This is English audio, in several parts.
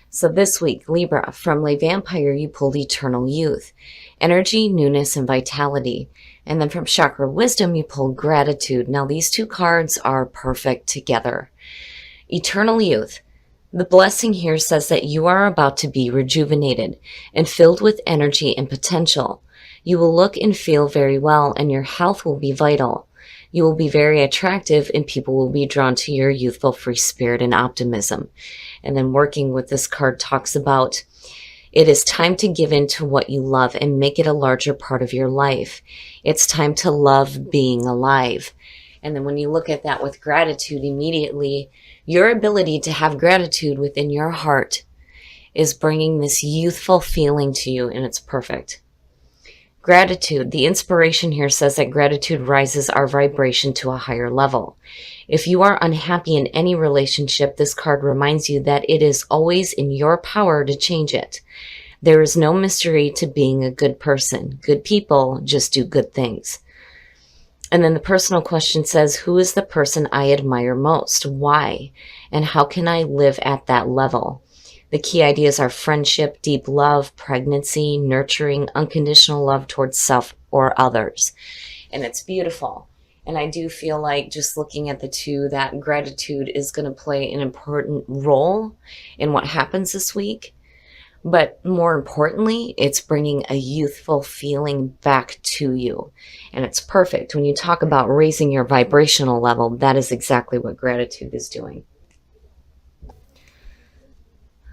So this week, Libra, from Le Vampire, you pulled Eternal Youth, energy, newness, and vitality. And then from Chakra Wisdom, you pulled Gratitude. Now these two cards are perfect together. Eternal Youth. The blessing here says that you are about to be rejuvenated and filled with energy and potential. You will look and feel very well, and your health will be vital. You will be very attractive, and people will be drawn to your youthful free spirit and optimism. And then working with this card talks about it is time to give in to what you love and make it a larger part of your life. It's time to love being alive. And then when you look at that with gratitude, immediately your ability to have gratitude within your heart is bringing this youthful feeling to you, and it's perfect. Gratitude. The inspiration here says that gratitude rises our vibration to a higher level. If you are unhappy in any relationship, this card reminds you that it is always in your power to change it. There is no mystery to being a good person. Good people just do good things. And then the personal question says, who is the person I admire most? Why? And how can I live at that level? The key ideas are friendship, deep love, pregnancy, nurturing, unconditional love towards self or others. And it's beautiful. And I do feel like just looking at the two, that gratitude is going to play an important role in what happens this week. But more importantly, it's bringing a youthful feeling back to you. And it's perfect. When you talk about raising your vibrational level, that is exactly what gratitude is doing.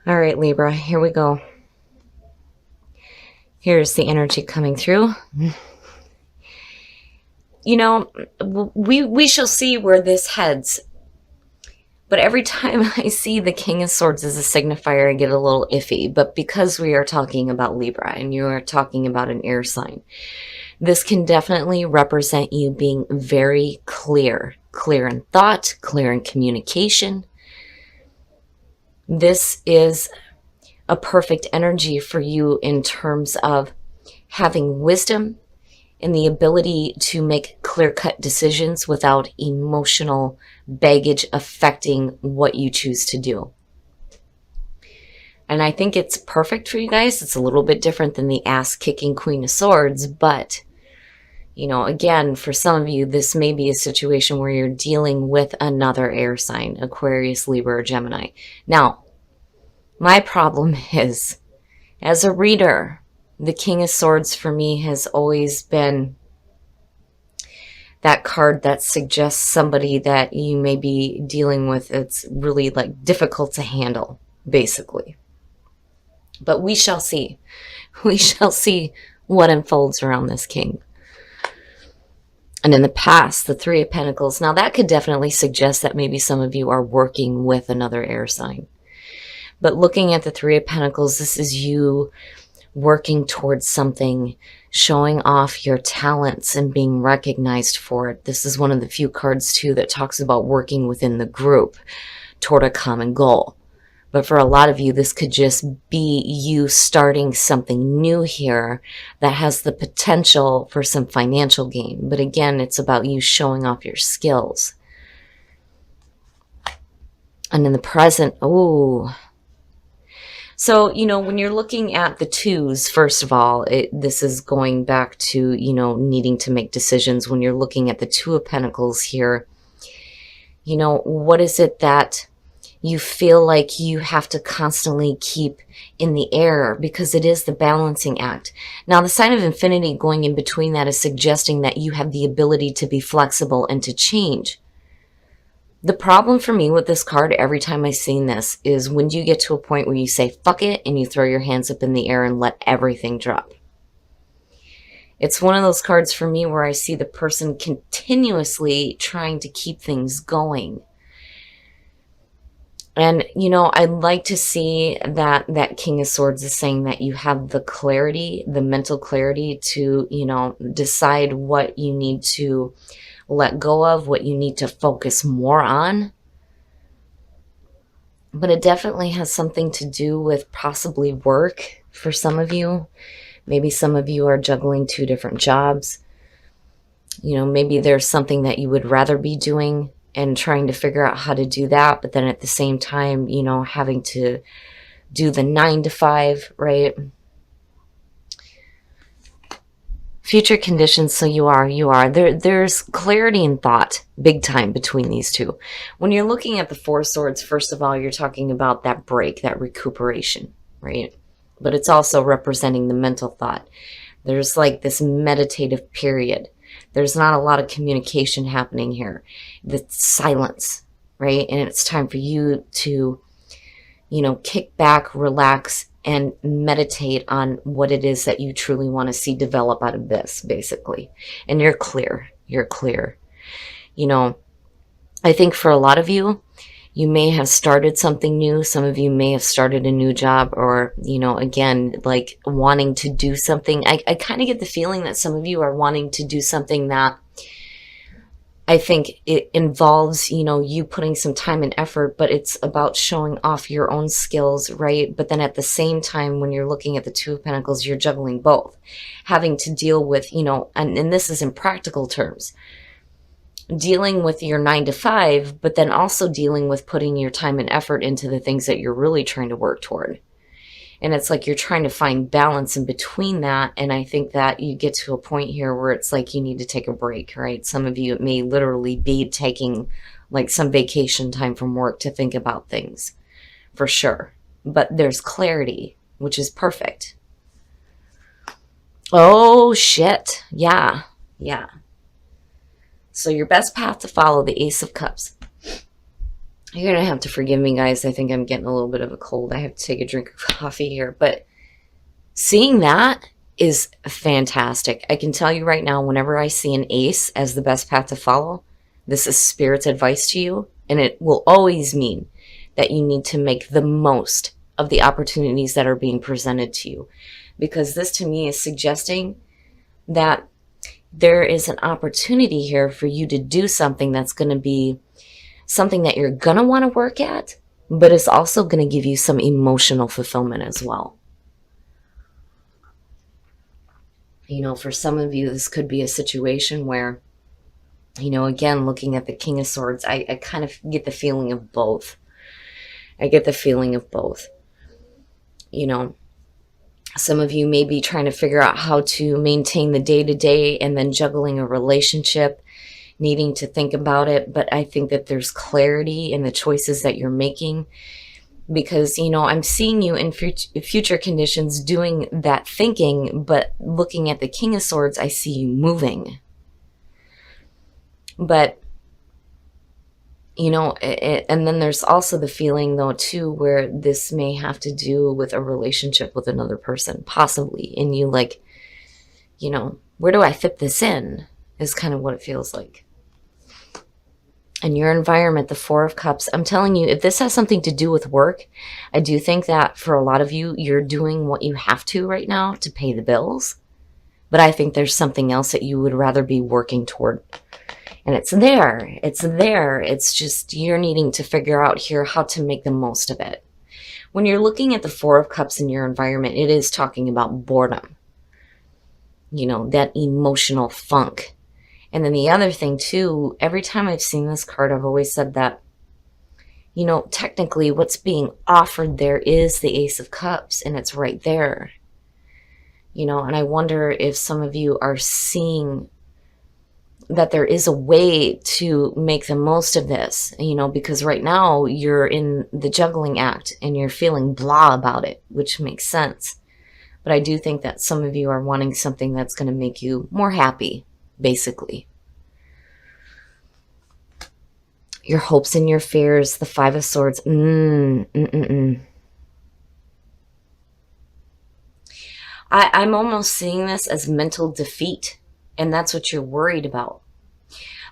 All right, Libra, here we go. Here's the energy coming through. You know, we shall see where this heads. But every time I see the King of Swords as a signifier, I get a little iffy. But because we are talking about Libra and you are talking about an air sign, this can definitely represent you being very clear. Clear in thought, clear in communication. This is a perfect energy for you in terms of having wisdom and the ability to make clear-cut decisions without emotional baggage affecting what you choose to do. And I think it's perfect for you guys. It's a little bit different than the ass-kicking Queen of Swords, but, you know, again, for some of you, this may be a situation where you're dealing with another air sign, Aquarius, Libra, or Gemini. Now, my problem is, as a reader, the King of Swords for me has always been that card that suggests somebody that you may be dealing with. It's really like difficult to handle, basically. But we shall see. We shall see what unfolds around this king. And in the past, the Three of Pentacles. Now that could definitely suggest that maybe some of you are working with another air sign. But looking at the Three of Pentacles, this is you working towards something, showing off your talents and being recognized for it. This is one of the few cards too that talks about working within the group toward a common goal. But for a lot of you, this could just be you starting something new here that has the potential for some financial gain. But again, it's about you showing off your skills. And in the present, oh, so, you know, when you're looking at the twos, first of all, this is going back to, you know, needing to make decisions. When you're looking at the Two of Pentacles here, you know, what is it that you feel like you have to constantly keep in the air? Because it is the balancing act. Now, the sign of infinity going in between that is suggesting that you have the ability to be flexible and to change. The problem for me with this card, every time I've seen this, is when you get to a point where you say, fuck it, and you throw your hands up in the air and let everything drop. It's one of those cards for me where I see the person continuously trying to keep things going. And, you know, I'd like to see that King of Swords is saying that you have the clarity, the mental clarity to, you know, decide what you need to let go of, what you need to focus more on. But it definitely has something to do with possibly work for some of you. Maybe some of you are juggling 2 different jobs. You know, maybe there's something that you would rather be doing and trying to figure out how to do that. But then at the same time, you know, having to do the 9 to 5, right? Future conditions, so you are. There's clarity in thought, big time, between these two. When you're looking at the Four of Swords, first of all, you're talking about that break, that recuperation, right? But it's also representing the mental thought. There's like this meditative period. There's not a lot of communication happening here. The silence, right? And it's time for you to, kick back, relax, and meditate on what it is that you truly want to see develop out of this, basically. And you're clear. You're clear. I think for a lot of you, you may have started something new. Some of you may have started a new job, or, again, like wanting to do something. I kind of get the feeling that some of you are wanting to do something that I think it involves, you putting some time and effort, but it's about showing off your own skills, right? But then at the same time, when you're looking at the Two of Pentacles, you're juggling both, having to deal with, and this is in practical terms, dealing with your 9 to 5, but then also dealing with putting your time and effort into the things that you're really trying to work toward. And it's like you're trying to find balance in between that. And I think that you get to a point here where it's like you need to take a break, right? Some of you, it may literally be taking like some vacation time from work to think about things, for sure. But there's clarity, which is perfect. Oh, shit. Yeah. So your best path to follow, the Ace of Cups. You're going to have to forgive me, guys. I think I'm getting a little bit of a cold. I have to take a drink of coffee here. But seeing that is fantastic. I can tell you right now, whenever I see an ace as the best path to follow, this is Spirit's advice to you. And it will always mean that you need to make the most of the opportunities that are being presented to you. Because this to me is suggesting that there is an opportunity here for you to do something that's going to be something that you're going to want to work at, but it's also going to give you some emotional fulfillment as well. For some of you, this could be a situation where, again, looking at the King of Swords, I kind of get the feeling of both. Some of you may be trying to figure out how to maintain the day-to-day and then juggling a relationship, needing to think about it. But I think that there's clarity in the choices that you're making, because, I'm seeing you in future conditions doing that thinking, but looking at the King of Swords, I see you moving. But, and then there's also the feeling, though, too, where this may have to do with a relationship with another person, possibly. And you like, where do I fit this in? Is kind of what it feels like. And your environment, the Four of Cups, I'm telling you, if this has something to do with work, I do think that for a lot of you, you're doing what you have to right now to pay the bills. But I think there's something else that you would rather be working toward. And it's there. It's just you're needing to figure out here how to make the most of it. When you're looking at the Four of Cups in your environment, it is talking about boredom. That emotional funk. And then the other thing too, every time I've seen this card, I've always said that, technically what's being offered there is the Ace of Cups, and it's right there. And I wonder if some of you are seeing that there is a way to make the most of this, because right now you're in the juggling act and you're feeling blah about it, which makes sense. But I do think that some of you are wanting something that's going to make you more happy, basically. Your hopes and your fears, the Five of Swords. I'm almost seeing this as mental defeat, and that's what you're worried about.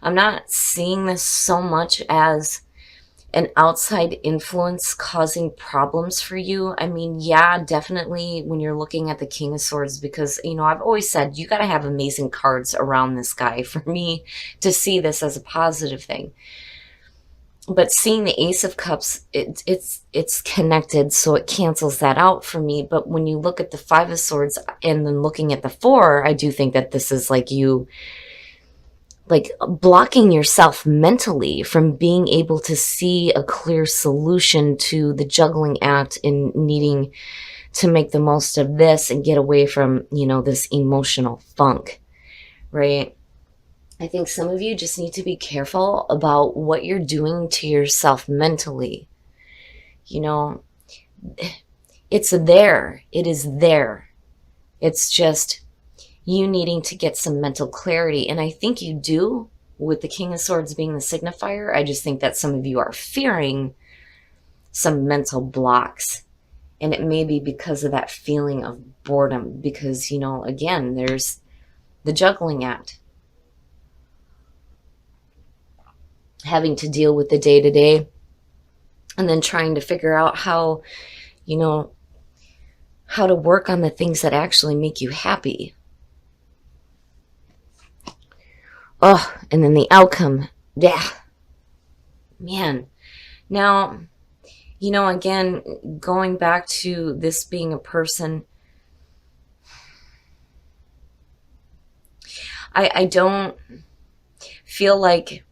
I'm not seeing this so much as an outside influence causing problems for you. I mean, yeah, definitely when you're looking at the King of Swords, because, I've always said you got to have amazing cards around this guy for me to see this as a positive thing. But seeing the Ace of Cups, it's connected, so it cancels that out for me. But when you look at the Five of Swords and then looking at the Four, I do think that this is like you like blocking yourself mentally from being able to see a clear solution to the juggling act and needing to make the most of this and get away from, this emotional funk, right? I think some of you just need to be careful about what you're doing to yourself mentally. It's there. It is there. It's just you needing to get some mental clarity. And I think you do with the King of Swords being the signifier. I just think that some of you are fearing some mental blocks. And it may be because of that feeling of boredom. Because, again, there's the juggling act. Having to deal with the day-to-day. And then trying to figure out how to work on the things that actually make you happy. Oh, and then the outcome. Yeah. Man. Now, again, going back to this being a person, I don't feel like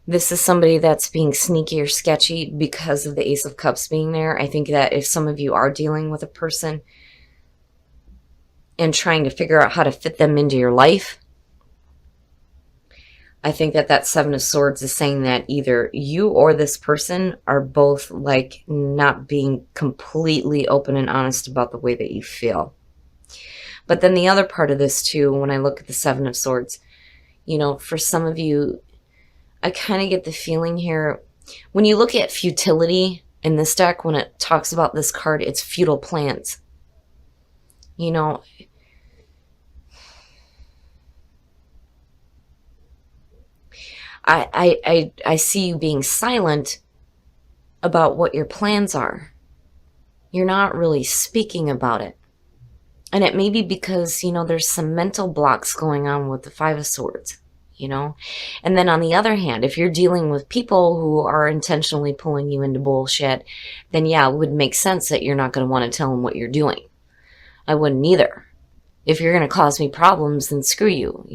this is somebody that's being sneaky or sketchy because of the Ace of Cups being there. I think that if some of you are dealing with a person and trying to figure out how to fit them into your life, I think that Seven of Swords is saying that either you or this person are both like not being completely open and honest about the way that you feel. But then the other part of this too, when I look at the Seven of Swords, for some of you, I kind of get the feeling here, when you look at futility in this deck, when it talks about this card, it's futile plans. I see you being silent about what your plans are. You're not really speaking about it. And it may be because, there's some mental blocks going on with the Five of Swords, And then on the other hand, if you're dealing with people who are intentionally pulling you into bullshit, then yeah, it would make sense that you're not going to want to tell them what you're doing. I wouldn't either. If you're going to cause me problems, then screw you.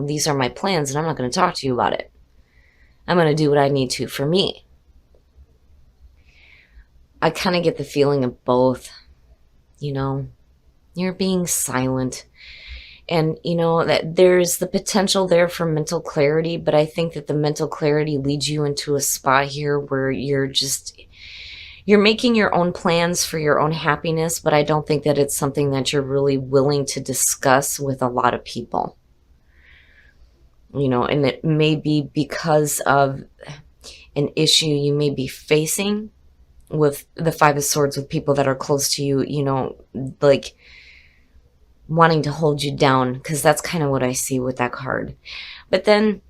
These are my plans and I'm not going to talk to you about it. I'm going to do what I need to for me. I kind of get the feeling of both, You're being silent. And, that there's the potential there for mental clarity, but I think that the mental clarity leads you into a spot here where you're making your own plans for your own happiness, but I don't think that it's something that you're really willing to discuss with a lot of people. And it may be because of an issue you may be facing with the Five of Swords with people that are close to you, like wanting to hold you down, because that's kind of what I see with that card. But then,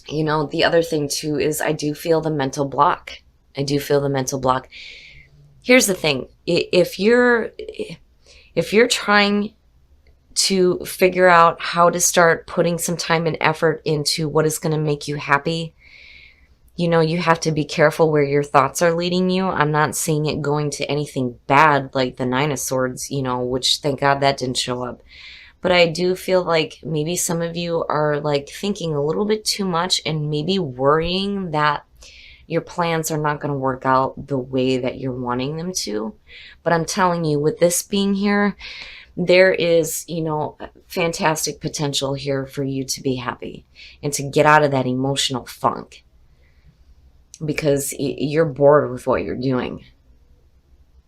the other thing too is I do feel the mental block. Here's the thing. If you're trying to figure out how to start putting some time and effort into what is going to make you happy, you have to be careful where your thoughts are leading you. I'm not seeing it going to anything bad like the Nine of Swords, which thank God that didn't show up. But I do feel like maybe some of you are like thinking a little bit too much and maybe worrying that your plans are not going to work out the way that you're wanting them to. But I'm telling you, with this being here, there is, fantastic potential here for you to be happy and to get out of that emotional funk. Because you're bored with what you're doing.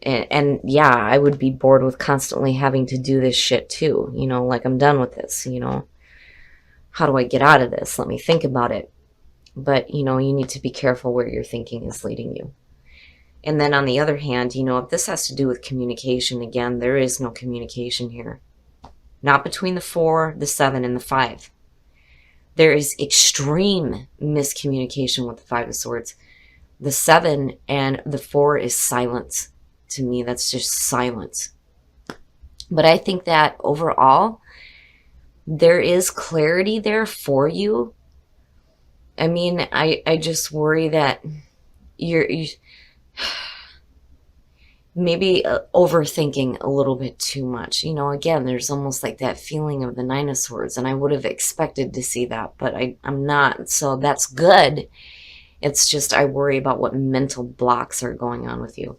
And yeah, I would be bored with constantly having to do this shit too. Like I'm done with this, How do I get out of this? Let me think about it. But, you need to be careful where your thinking is leading you. And then on the other hand, if this has to do with communication, again, there is no communication here. Not between the 4, the 7, and the 5. There is extreme miscommunication with the Five of Swords. The 7 and the 4 is silence. To me, that's just silence. But I think that overall, there is clarity there for you. I mean, I just worry that maybe overthinking a little bit too much. You know, again, there's almost like that feeling of the Nine of Swords, and I would have expected to see that, but I'm not. So that's good. It's just I worry about what mental blocks are going on with you.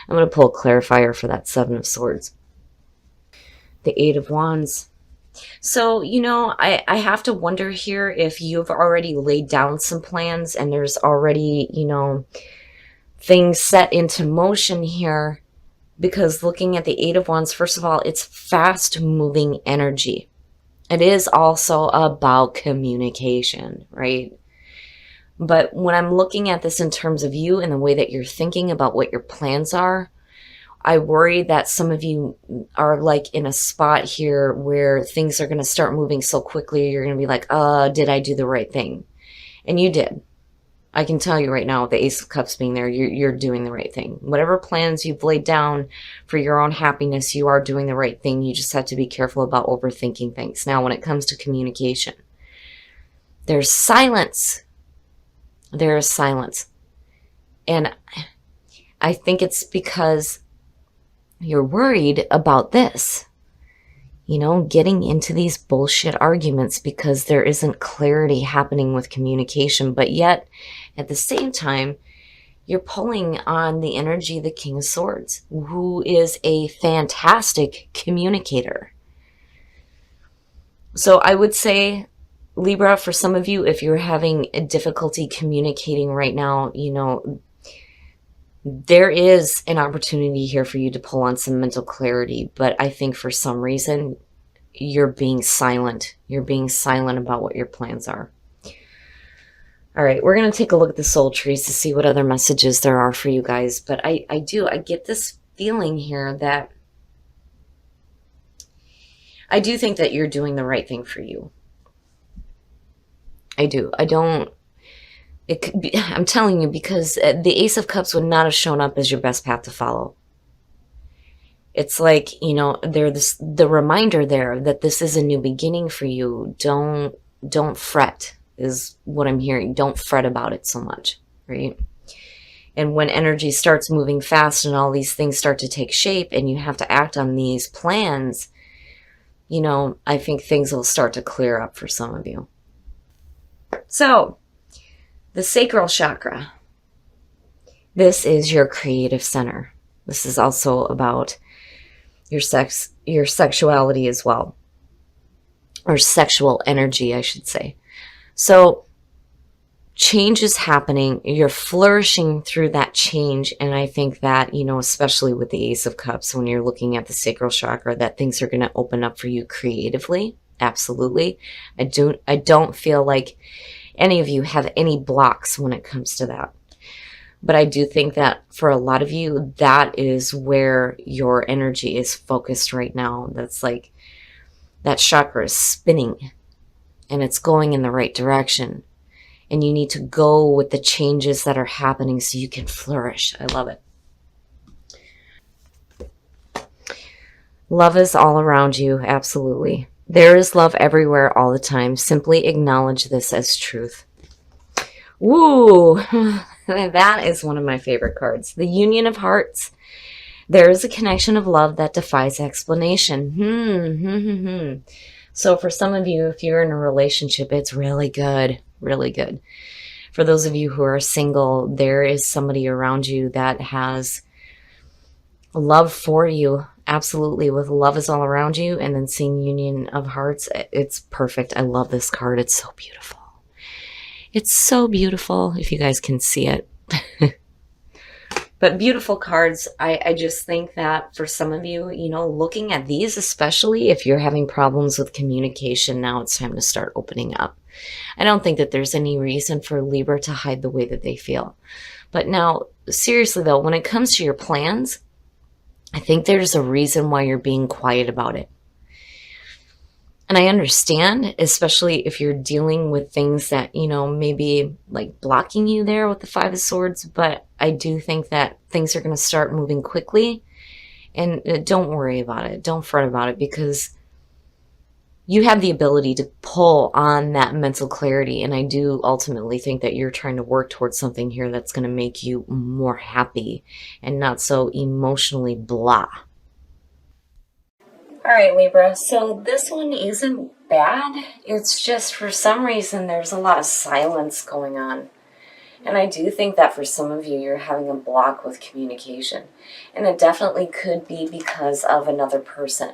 I'm going to pull a clarifier for that Seven of Swords. The Eight of Wands. So, you know, I have to wonder here if you've already laid down some plans and there's already, you know, things set into motion here. Because looking at the Eight of Wands, first of all, it's fast moving energy. It is also about communication, right? But when I'm looking at this in terms of you and the way that you're thinking about what your plans are, I worry that some of you are like in a spot here where things are going to start moving so quickly. You're going to be like, did I do the right thing? And you did. I can tell you right now, with the Ace of Cups being there, you're doing the right thing. Whatever plans you've laid down for your own happiness, you are doing the right thing. You just have to be careful about overthinking things. Now, when it comes to communication, there's silence. There is silence. And I think it's because you're worried about this. You know, getting into these bullshit arguments because there isn't clarity happening with communication. But yet, at the same time, you're pulling on the energy of the King of Swords, who is a fantastic communicator. So I would say, Libra, for some of you, if you're having a difficulty communicating right now, you know, there is an opportunity here for you to pull on some mental clarity, but I think for some reason you're being silent. You're being silent about what your plans are. All right, we're going to take a look at the soul trees to see what other messages there are for you guys. But I get this feeling here that I do think that you're doing the right thing for you. I do. It could be, I'm telling you, because the Ace of Cups would not have shown up as your best path to follow. It's like, you know, the reminder there that this is a new beginning for you. Don't fret is what I'm hearing. Don't fret about it so much, right? And when energy starts moving fast and all these things start to take shape and you have to act on these plans, you know, I think things will start to clear up for some of you. So, the sacral chakra. This is your creative center. This is also about your sexuality as well. Or sexual energy, I should say. So, change is happening. You're flourishing through that change. And I think that, you know, especially with the Ace of Cups, when you're looking at the sacral chakra, that things are going to open up for you creatively. Absolutely. I don't feel like any of you have any blocks when it comes to that. But I do think that for a lot of you, that is where your energy is focused right now. That's like, that chakra is spinning and it's going in the right direction. And you need to go with the changes that are happening so you can flourish. I love it. Love is all around you, absolutely. There is love everywhere all the time. Simply acknowledge this as truth. Woo! That is one of my favorite cards. The Union of Hearts. There is a connection of love that defies explanation. So for some of you, if you're in a relationship, it's really good. Really good. For those of you who are single, there is somebody around you that has love for you. Absolutely, with love is all around you, and then seeing Union of Hearts, it's perfect. I love this card. It's so beautiful. It's so beautiful, if you guys can see it. But beautiful cards. I just think that for some of you, you know, looking at these, especially if you're having problems with communication, now it's time to start opening up. I don't think that there's any reason for Libra to hide the way that they feel. But now, seriously though, when it comes to your plans, I think there's a reason why you're being quiet about it. And I understand, especially if you're dealing with things that, you know, maybe like blocking you there with the Five of Swords, but I do think that things are going to start moving quickly. And don't worry about it. Don't fret about it, because you have the ability to pull on that mental clarity. And I do ultimately think that you're trying to work towards something here that's going to make you more happy and not so emotionally blah. All right, Libra. So this one isn't bad. It's just for some reason there's a lot of silence going on. And I do think that for some of you, you're having a block with communication. And it definitely could be because of another person.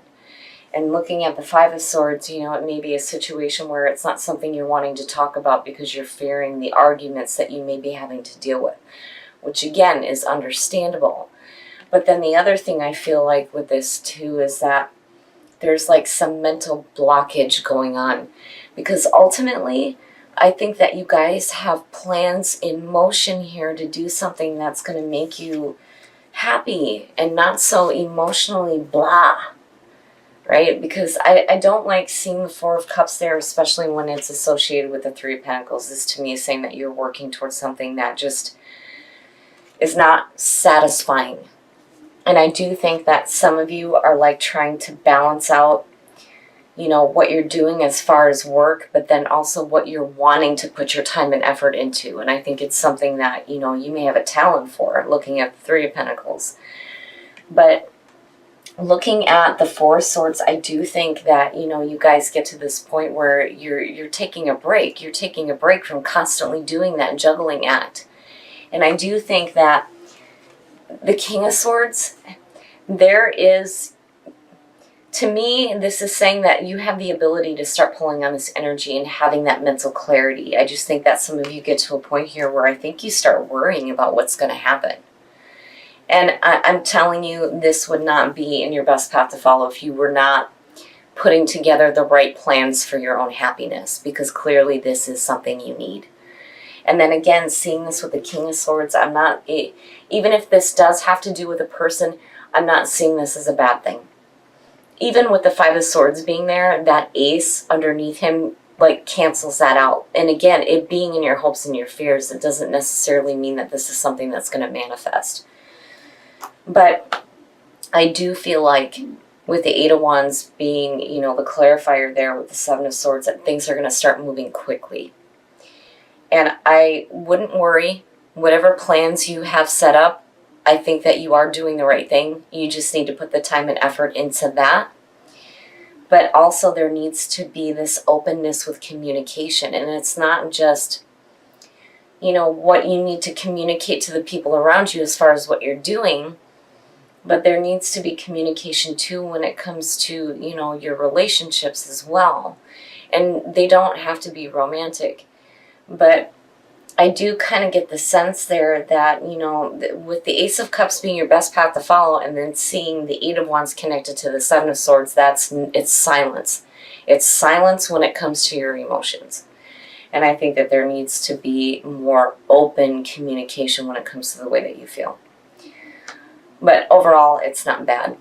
And looking at the Five of Swords, you know, it may be a situation where it's not something you're wanting to talk about because you're fearing the arguments that you may be having to deal with, which again is understandable. But then the other thing I feel like with this too is that there's like some mental blockage going on, because ultimately I think that you guys have plans in motion here to do something that's going to make you happy and not so emotionally blah, right? Because I don't like seeing the Four of Cups there, especially when it's associated with the Three of Pentacles. This to me is saying that you're working towards something that just is not satisfying. And I do think that some of you are like trying to balance out, you know, what you're doing as far as work, but then also what you're wanting to put your time and effort into. And I think it's something that, you know, you may have a talent for, looking at the Three of Pentacles. But looking at the Four of Swords, I do think that, you know, you guys get to this point where you're taking a break. You're taking a break from constantly doing that juggling act. And I do think that the King of Swords, there is, to me, this is saying that you have the ability to start pulling on this energy and having that mental clarity. I just think that some of you get to a point here where I think you start worrying about what's going to happen. And I'm telling you, this would not be in your best path to follow if you were not putting together the right plans for your own happiness, because clearly this is something you need. And then again, seeing this with the King of Swords, I'm not, even if this does have to do with a person, I'm not seeing this as a bad thing. Even with the Five of Swords being there, that ace underneath him like cancels that out. And again, it being in your hopes and your fears, it doesn't necessarily mean that this is something that's going to manifest. But I do feel like with the Eight of Wands being, you know, the clarifier there with the Seven of Swords, that things are going to start moving quickly. And I wouldn't worry. Whatever plans you have set up, I think that you are doing the right thing. You just need to put the time and effort into that. But also there needs to be this openness with communication. And it's not just, you know, what you need to communicate to the people around you as far as what you're doing, but there needs to be communication too when it comes to, you know, your relationships as well. And they don't have to be romantic. But I do kind of get the sense there that, you know, with the Ace of Cups being your best path to follow, and then seeing the Eight of Wands connected to the Seven of Swords, it's silence. It's silence when it comes to your emotions. And I think that there needs to be more open communication when it comes to the way that you feel. But overall, it's not bad.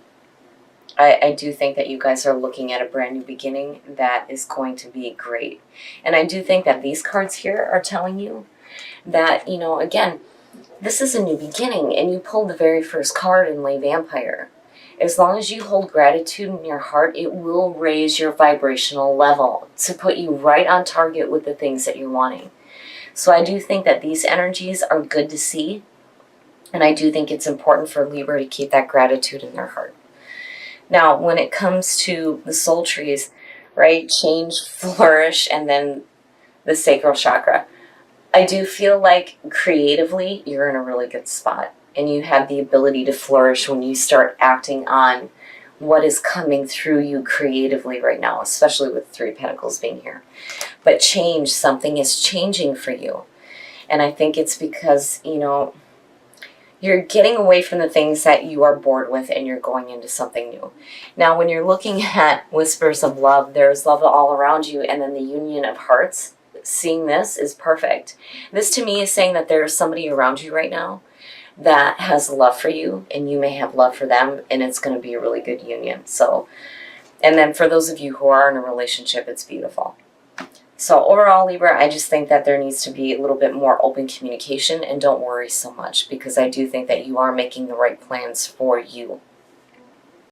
I do think that you guys are looking at a brand new beginning that is going to be great. And I do think that these cards here are telling you that, you know, again, this is a new beginning, and you pulled the very first card in Lay Vampire. As long as you hold gratitude in your heart, it will raise your vibrational level to put you right on target with the things that you're wanting. So I do think that these energies are good to see. And I do think it's important for Libra to keep that gratitude in their heart. Now, when it comes to the soul trees, right, change, flourish, and then the sacral chakra, I do feel like creatively you're in a really good spot. And you have the ability to flourish when you start acting on what is coming through you creatively right now, especially with Three of Pentacles being here. But change, something is changing for you. And I think it's because, you know, you're getting away from the things that you are bored with and you're going into something new. Now, when you're looking at Whispers of Love, there's love all around you, and then the union of hearts. Seeing this is perfect. This to me is saying that there's somebody around you right now that has love for you, and you may have love for them, and it's going to be a really good union. So, and then for those of you who are in a relationship, it's beautiful. So overall, Libra, I just think that there needs to be a little bit more open communication, and don't worry so much, because I do think that you are making the right plans for you.